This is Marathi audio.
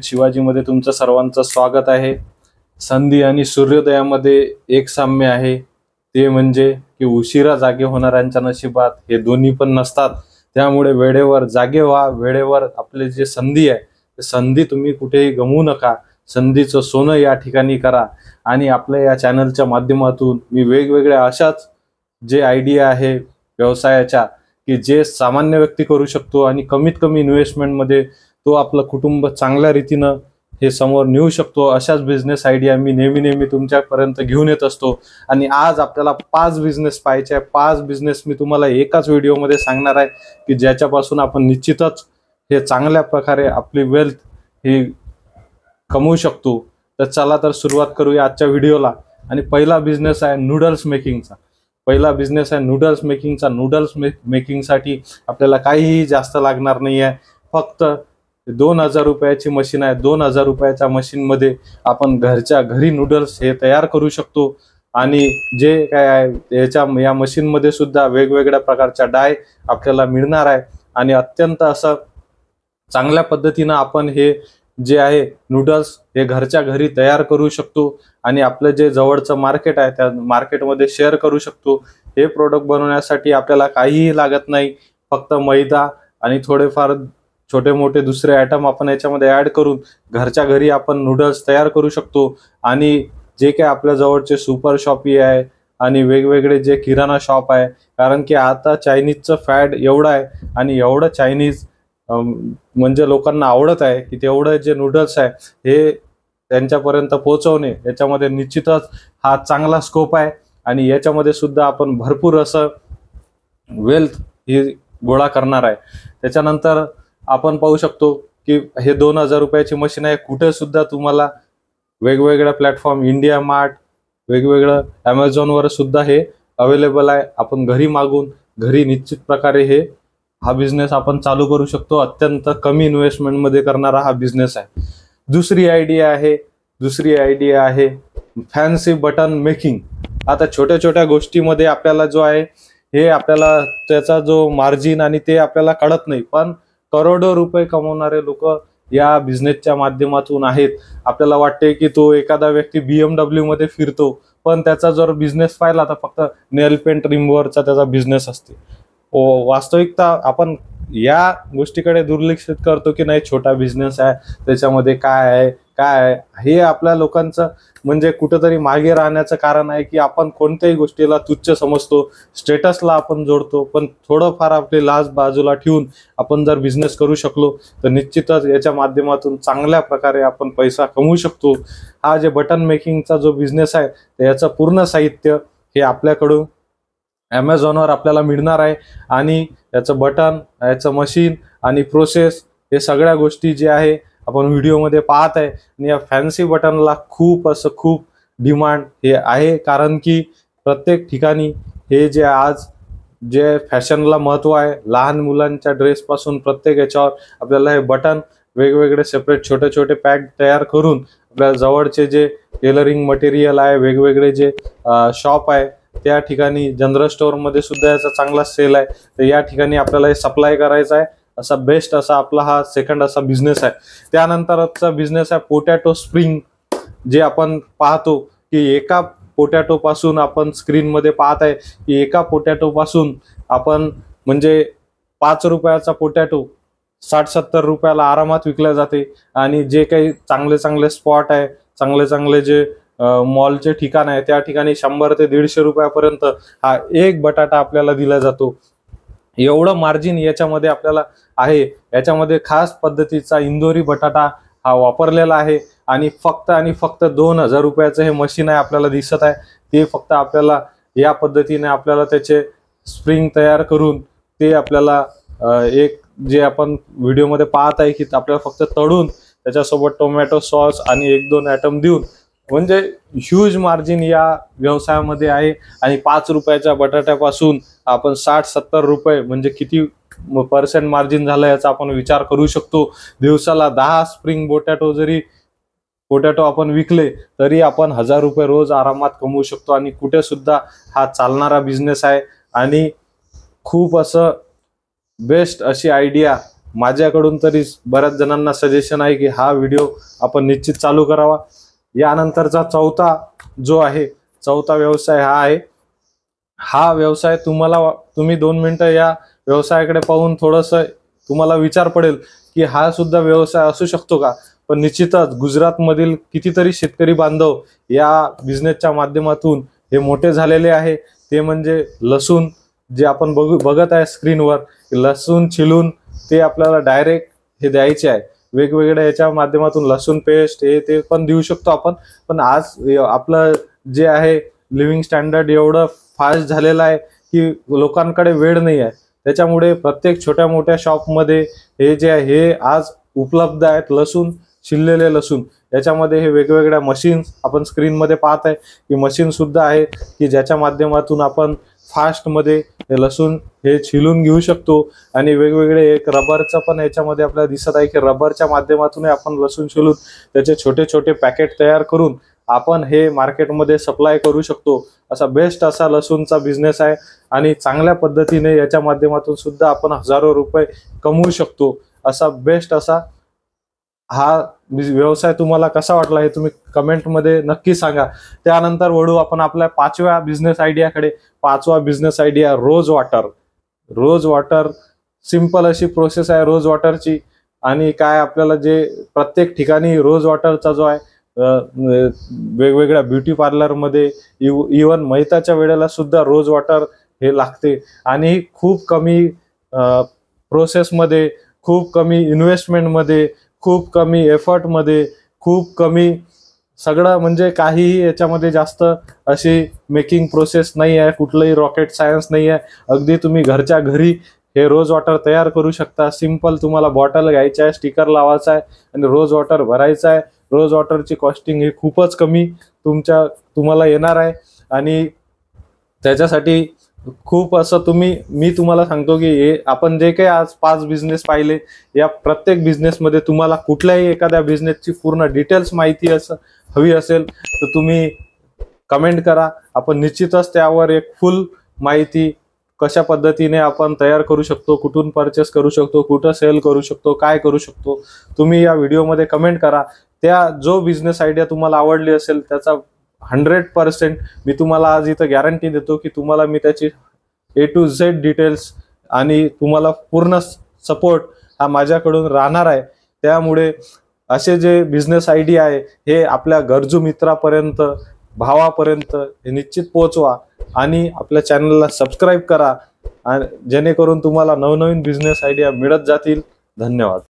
शिवाजीमध्ये तुमचं सर्वांचं स्वागत आहे। संधी आणि सूर्योदयामध्ये एक साम्य आहे, ते म्हणजे की उशिरा जागे होणाऱ्यांच्या नशिबात हे दोन्ही पण नसतात। त्यामुळे वेळेवर जागे व्हा, वेळेवर आपले जे संधी आहे ते संधी तुम्ही कुठेही गमवू नका। संधीचं सोनं या ठिकाणी करा। आणि आपल्या या चॅनलच्या माध्यमातून मी वेगवेगळ्या अशाच जे आयडिया आहे व्यवसायाच्या की जे सामान्य व्यक्ती करू शकतो आणि कमीत कमी इन्व्हेस्टमेंट मध्ये तो आपलं कुटुंब चांगल्या रीतीने हे समोर नेऊ शकतो, अशाच बिझनेस आयडिया मी नेहमी तुमच्यापर्यंत घेऊन येत असतो। आणि आज आपल्याला 5 बिझनेस पाहायचे आहे। 5 बिझनेस मी तुम्हाला एकाच व्हिडिओमध्ये सांगणार आहे की ज्याच्यापासून आपण निश्चितच हे चांगल्या प्रकारे आपली वेल्थ ही कमवू शकतो। तर चला तर सुरुवात करूया आजच्या व्हिडिओला। आणि पहिला बिझनेस आहे नूडल्स मेकिंगचा। पहिला बिझनेस आहे नूडल्स मेकिंगचा। नूडल्स मेकिंगसाठी आपल्याला काहीही जास्त लागणार नाही आहे, फक्त 2000 रुपयाची मशीन आहे। 2000 रुपयाच्या मशीन मध्ये आपण घरच्या घरी नूडल्स हे तयार करू शकतो। आणि जे काय आहे या मशीन मध्ये सुद्धा वेगवेगळ्या प्रकारच्या डाय आपल्याला मिळणार आहे। आणि अत्यंत असं चांगल्या पद्धतीने आपण हे जे आहे नूडल्स हे घरच्या घरी तयार करू शकतो आणि आपलं जे जवळचं मार्केट आहे त्या मार्केटमध्ये शेअर करू शकतो। हे प्रोडक्ट बनवण्यासाठी आपल्याला काहीही लागत नाही, फक्त मैदा आणि थोडेफार छोटे मोठे दुसरे आयटम आपण याच्यामध्ये ऍड करून घरच्या घरी आपण नूडल्स तयार करू शकतो। आणि जे काय आपल्या जवळचे सुपर शॉपी आहे आणि वेगवेगळे जे किराणा शॉप आहे, कारण की आता चायनीजचं फॅड एवढं आहे आणि एवढं चायनीज म्हणजे लोकांना आवडत आहे की तेवढं जे नूडल्स आहे हे त्यांच्यापर्यंत पोहोचवणे याच्यामध्ये निश्चितच हा चांगला स्कोप आहे। आणि याच्यामध्ये सुद्धा आपण भरपूर असं वेल्थ ही गोळा करणार आहे। त्याच्यानंतर आपण पाहू शकतो की हे 2000 रुपयाची मशीन आहे। कुठे सुद्धा तुम्हाला वेगवेगळ्या प्लॅटफॉर्म इंडिया मार्ट वेगवेगळं Amazonवर सुद्धा हे अवेलेबल आहे। आपण घरी मागून घरी निश्चित प्रकारे हा बिझनेस आपण चालू करू शकतो। अत्यंत कमी इन्व्हेस्टमेंट मध्ये करणारा हा बिझनेस आहे। दुसरी आयडिया आहे फॅन्सी बटन मेकिंग। आता छोट्या छोट्या गोष्टीमध्ये आपल्याला जो आहे हे आपल्याला त्याचा जो मार्जिन आणि ते आपल्याला कळत नाही, पण करोडो रुपये कमवणारे लोक या बिझनेसच्या माध्यमातून आहेत। आपल्याला वाटते की तो एखादा व्यक्ती BMW मध्ये फिरतो, पण त्याचा जर बिझनेस पाहिला तर फक्त नेल पेंट रिमूव्हरचा त्याचा बिझनेस असते। वास्तविकता आपण या गोष्टीकडे दुर्लक्षित करतो की नाही छोटा बिझनेस आहे त्याच्यामध्ये काय आहे हे आपल्या लोकांचं म्हणजे कुठेतरी मागे राहण्याचं कारण आहे की आपण कोणत्याही गोष्टीला तुच्छ समजतो, स्टेटसला आपण जोडतो। पण थोडंफार आपली लाज बाजूला ठेवून आपण जर बिझनेस करू शकलो तर निश्चितच याच्या माध्यमातून चांगल्या प्रकारे आपण पैसा कमवू शकतो। हा जे बटन मेकिंगचा जो बिझनेस आहे त्याचं पूर्ण साहित्य हे आपल्याकडून Amazonवर आपल्याला मिळणार आहे। आणि याचं बटन, याचं मशीन आणि प्रोसेस हे सगळ्या गोष्टी जे आहे आपण व्हिडिओमध्ये पाहत आहे। आणि या फॅन्सी बटनला खूप डिमांड हे आहे, कारण की प्रत्येक ठिकाणी हे जे आज जे फॅशनला महत्त्व आहे, लहान मुलांच्या ड्रेसपासून प्रत्येक याच्यावर आपल्याला हे बटन वेगवेगळे सेपरेट छोटे पॅक तयार करून आपल्या जवळचे जे टेलरिंग मटेरियल आहे, वेगवेगळे जे शॉप आहे त्या ठिकाणी जनरल स्टोअर मध्ये सुद्धा याचा चांगला सेल आहे, तर या ठिकाणी आपल्याला हे सप्लाय करायचा आहे। असा बेस्ट असा आपला हा सेकंड असा बिझनेस आहे। त्यानंतरचा बिझनेस आहे पोटॅटो स्प्रिंग। जे आपण पाहतो की एका पोटॅटो पासून आपण स्क्रीन मध्ये पाहत आहे की एका पोटॅटो पासून आपण म्हणजे 5 रुपयाचा पोटॅटो 60-70 रुपयाला आरामात विकल्या जाते। आणि जे काही चांगले स्पॉट आहे, चांगले जे मॉलचे ठिकाण आहे त्या ठिकाणी 100 ते 150 रुपयापर्यंत हा एक बटाटा आपल्याला दिला जातो। एवढं मार्जिन याच्यामध्ये आपल्याला आहे। याच्यामध्ये खास पद्धतीचा इंदोरी बटाटा हा वापरलेला आहे। आणि फक्त 2000 रुपयाचं हे मशीन आहे आपल्याला दिसत आहे, ते फक्त आपल्याला या पद्धतीने आपल्याला त्याचे स्प्रिंग तयार करून ते आपल्याला एक जे आपण व्हिडिओमध्ये पाहत आहे की आपल्याला फक्त तळून त्याच्यासोबत टोमॅटो सॉस आणि 1-2 आयटम देऊन म्हणजे ह्यूज मार्जिन या व्यवसायामध्ये आहे। आणि 5 रुपयाच्या बटाट्यापासून आपण 60-70 रुपये म्हणजे किती % मार्जिन झालं याचा आपण विचार करू शकतो। दिवसाला 10 स्प्रिंग पोटॅटो आपण विकले तरी आपण 1000 रुपये रोज आरामात कमवू शकतो। आणि कुठे सुद्धा हा चालणारा बिझनेस आहे आणि खूप असं बेस्ट अशी आयडिया माझ्याकडून तरी बऱ्याच जणांना सजेशन आहे की हा व्हिडिओ आपण निश्चित चालू करावा। यानंतरचा चौथा व्यवसाय हा आहे। हा व्यवसाय तुम्ही 2 मिनिटं या व्यवसायाकडे पाहून थोडंसं तुम्हाला विचार पडेल की हा सुद्धा व्यवसाय असू शकतो का। पण निश्चितच गुजरातमधील कितीतरी शेतकरी बांधव या बिझनेसच्या माध्यमातून हे मोठे झालेले आहे। ते म्हणजे लसूण, जे आपण बघत आहे स्क्रीनवर, लसूण छिलून ते आपल्याला डायरेक्ट हे द्यायचे आहे। वेगवेगळ्या याच्या माध्यमातून लसूण पेस्ट हे ते पण देऊ शकतो आपण। पण आज आपलं जे आहे लिव्हिंग स्टँडर्ड एवढं फास्ट झालेलं आहे की लोकांकडे वेळ नाही आहे। त्याच्यामुळे प्रत्येक छोट्या मोठ्या शॉपमध्ये हे जे आहे हे आज उपलब्ध आहेत लसूण, छिललेले लसूण। याच्यामध्ये हे वेगवेगळ्या मशीन्स आपण स्क्रीनमध्ये पाहत आहे की मशीन सुद्धा आहे की ज्याच्या माध्यमातून आपण फास्टमध्ये हे लसूण हे छिलून घेऊ शकतो। आणि वेगवेगळे एक रबरचं पण याच्यामध्ये आपल्याला दिसत आहे की रबरच्या माध्यमातून आपण लसूण छिलून त्याचे छोटे छोटे पॅकेट तयार करून आपण हे मार्केटमध्ये सप्लाय करू शकतो। असा बेस्ट असा लसूणचा बिझनेस आहे आणि चांगल्या पद्धतीने याच्या माध्यमातून सुद्धा आपण हजारो रुपये कमवू शकतो। असा बेस्ट असा हा व्यवसाय तुम्हाला कसा वाटला हे तुम्ही कमेंटमध्ये नक्की सांगा। त्यानंतर वळू आपण आपल्या 5व्या बिझनेस आयडियाकडे। 5वा business idea rose water. Rose water simple अशी प्रोसेस आहे रोज वॉटरची। आणि काय आपल्याला जे प्रत्येक ठिकाणी रोज वॉटरचा जो आहे वेगवेगळ्या ब्युटी पार्लरमध्ये इवन मैताच्या वेळेला सुद्धा रोज वॉटर हे लागते। आणि खूप कमी प्रोसेसमध्ये, खूप कमी इन्व्हेस्टमेंटमध्ये, खूप कमी एफर्टमध्ये, खूप कमी सगळं म्हणजे काहीही याच्यामध्ये जास्त अशी मेकिंग प्रोसेस नाही आहे, कुठलंही रॉकेट सायन्स नाही आहे। अगदी तुम्ही घरच्या घरी हे रोज वॉटर तयार करू शकता। सिंपल तुम्हाला बॉटल घ्यायची आहे, स्टिकर लावायचा आहे आणि रोज वॉटर भरायचं आहे। रोज वॉटरची कॉस्टिंग ही खूपच कमी तुम्हाला येणार आहे। आणि त्याच्यासाठी खूप असं मी तुम्हाला सांगतो की हे आपण जे काही आज 5 बिझनेस पाहिले, या प्रत्येक बिझनेसमध्ये तुम्हाला कुठल्याही एखाद्या बिझनेसची पूर्ण डिटेल्स माहिती हवी असेल तर तुम्ही कमेंट करा। आपण निश्चितच त्यावर एक फुल माहिती कशा पद्धतीने आपण तयार करू शकतो, कुठून परचेस करू शकतो, कुठं सेल करू शकतो, काय करू शकतो, तुम्ही या व्हिडिओमध्ये कमेंट करा। जो बिझनेस आयडिया तुम्हाला आवडली असेल त्याचा 100% मी तुम्हाला आज इथं गॅरंटी देतो की तुम्हाला मी त्याची A to Z डिटेल्स आणि तुम्हाला पूर्ण सपोर्ट हा माझ्याकडून राहणार आहे। त्यामुळे असे जे बिझनेस आयडिया आहे हे आपल्या गरजू मित्रापर्यंत, भावापर्यंत हे निश्चित पोहोचवा आणि आपल्या चॅनलला सबस्क्राईब करा, जेणेकरून तुम्हाला नवनवीन बिझनेस आयडिया मिळत जातील। धन्यवाद।